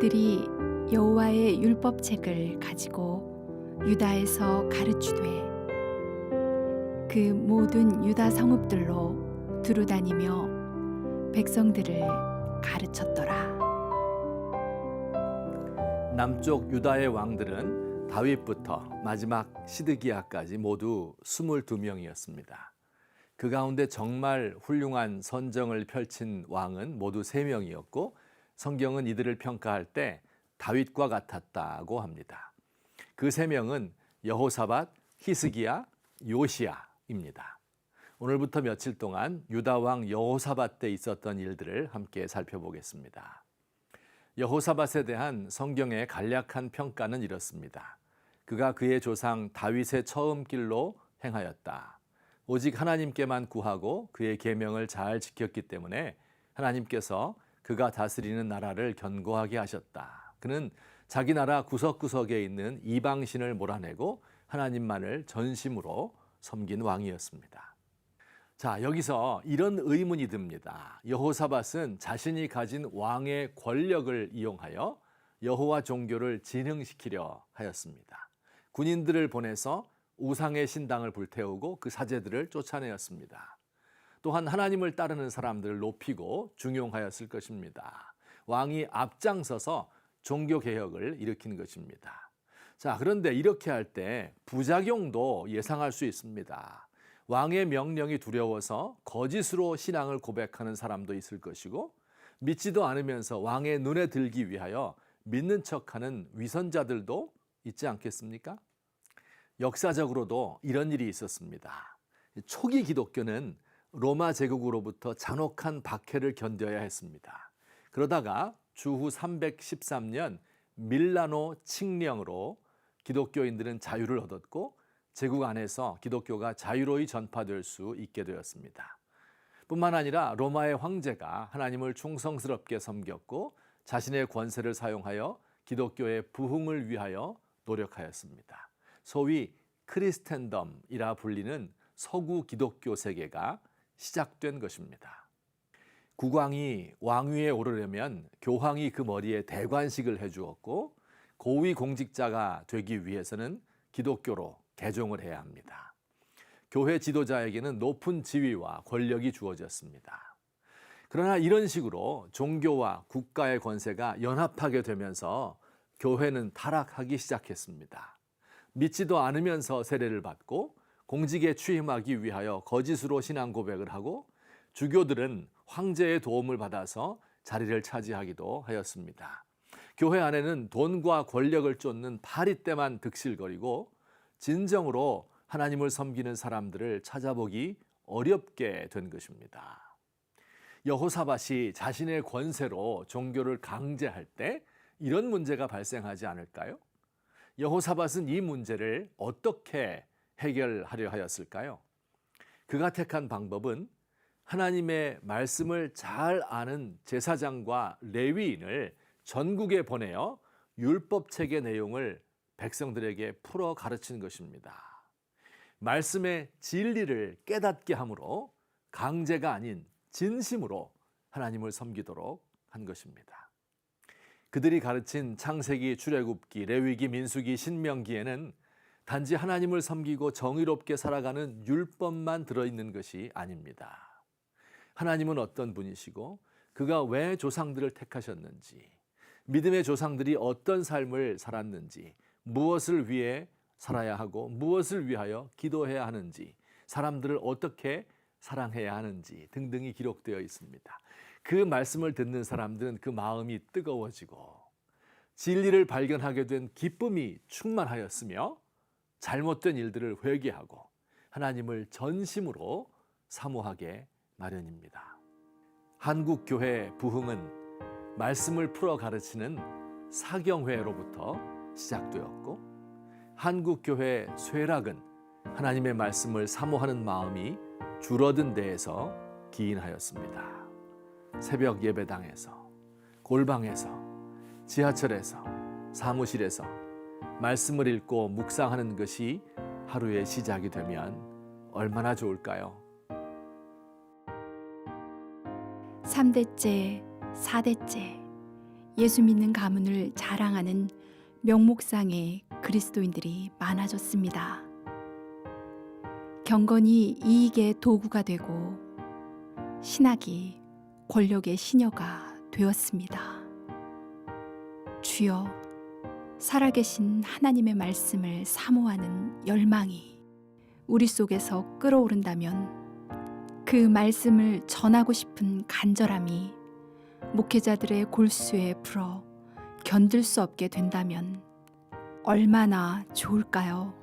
그들이 여호와의 율법책을 가지고 유다에서 가르치되 그 모든 유다 성읍들로 두루다니며 백성들을 가르쳤더라. 남쪽 유다의 왕들은 다윗부터 마지막 시드기야까지 모두 22명이었습니다. 그 가운데 정말 훌륭한 선정을 펼친 왕은 모두 3명이었고 성경은 이들을 평가할 때 다윗과 같았다고 합니다. 그 3명은 여호사밧, 히스기야, 요시야입니다. 오늘부터 며칠 동안 유다 왕 여호사밧 때 있었던 일들을 함께 살펴보겠습니다. 여호사밧에 대한 성경의 간략한 평가는 이렇습니다. 그가 그의 조상 다윗의 처음 길로 행하였다. 오직 하나님께만 구하고 그의 계명을 잘 지켰기 때문에 하나님께서 그가 다스리는 나라를 견고하게 하셨다. 그는 자기 나라 구석구석에 있는 이방신을 몰아내고 하나님만을 전심으로 섬긴 왕이었습니다. 자, 여기서 이런 의문이 듭니다. 여호사밧은 자신이 가진 왕의 권력을 이용하여 여호와 종교를 진흥시키려 하였습니다. 군인들을 보내서 우상의 신당을 불태우고 그 사제들을 쫓아내었습니다. 또한 하나님을 따르는 사람들을 높이고 중용하였을 것입니다. 왕이 앞장서서 종교개혁을 일으킨 것입니다. 자, 그런데 이렇게 할 때 부작용도 예상할 수 있습니다. 왕의 명령이 두려워서 거짓으로 신앙을 고백하는 사람도 있을 것이고 믿지도 않으면서 왕의 눈에 들기 위하여 믿는 척하는 위선자들도 있지 않겠습니까? 역사적으로도 이런 일이 있었습니다. 초기 기독교는 로마 제국으로부터 잔혹한 박해를 견뎌야 했습니다. 그러다가 주후 313년 밀라노 칙령으로 기독교인들은 자유를 얻었고 제국 안에서 기독교가 자유로이 전파될 수 있게 되었습니다. 뿐만 아니라 로마의 황제가 하나님을 충성스럽게 섬겼고 자신의 권세를 사용하여 기독교의 부흥을 위하여 노력하였습니다. 소위 크리스텐덤이라 불리는 서구 기독교 세계가 시작된 것입니다. 국왕이 왕위에 오르려면 교황이 그 머리에 대관식을 해주었고 고위 공직자가 되기 위해서는 기독교로 개종을 해야 합니다. 교회 지도자에게는 높은 지위와 권력이 주어졌습니다. 그러나 이런 식으로 종교와 국가의 권세가 연합하게 되면서 교회는 타락하기 시작했습니다. 믿지도 않으면서 세례를 받고 공직에 취임하기 위하여 거짓으로 신앙 고백을 하고 주교들은 황제의 도움을 받아서 자리를 차지하기도 하였습니다. 교회 안에는 돈과 권력을 쫓는 파리떼만 득실거리고 진정으로 하나님을 섬기는 사람들을 찾아보기 어렵게 된 것입니다. 여호사밧이 자신의 권세로 종교를 강제할 때 이런 문제가 발생하지 않을까요? 여호사밧은 이 문제를 어떻게 해결하려 하였을까요? 그가 택한 방법은 하나님의 말씀을 잘 아는 제사장과 레위인을 전국에 보내어 율법책의 내용을 백성들에게 풀어 가르치는 것입니다. 말씀의 진리를 깨닫게 함으로 강제가 아닌 진심으로 하나님을 섬기도록 한 것입니다. 그들이 가르친 창세기, 출애굽기, 레위기, 민수기, 신명기에는 단지 하나님을 섬기고 정의롭게 살아가는 율법만 들어있는 것이 아닙니다. 하나님은 어떤 분이시고 그가 왜 조상들을 택하셨는지, 믿음의 조상들이 어떤 삶을 살았는지, 무엇을 위해 살아야 하고 무엇을 위하여 기도해야 하는지, 사람들을 어떻게 사랑해야 하는지 등등이 기록되어 있습니다. 그 말씀을 듣는 사람들은 그 마음이 뜨거워지고 진리를 발견하게 된 기쁨이 충만하였으며 잘못된 일들을 회개하고 하나님을 전심으로 사모하게 마련입니다. 한국교회 부흥은 말씀을 풀어 가르치는 사경회로부터 시작되었고 한국교회 쇠락은 하나님의 말씀을 사모하는 마음이 줄어든 데에서 기인하였습니다. 새벽 예배당에서, 골방에서, 지하철에서, 사무실에서 말씀을 읽고 묵상하는 것이 하루의 시작이 되면 얼마나 좋을까요? 3대째, 4대째 예수 믿는 가문을 자랑하는 명목상의 그리스도인들이 많아졌습니다. 경건이 이익의 도구가 되고 신학이 권력의 시녀가 되었습니다. 주여, 살아계신 하나님의 말씀을 사모하는 열망이 우리 속에서 끓어오른다면 그 말씀을 전하고 싶은 간절함이 목회자들의 골수에 불어 견딜 수 없게 된다면 얼마나 좋을까요?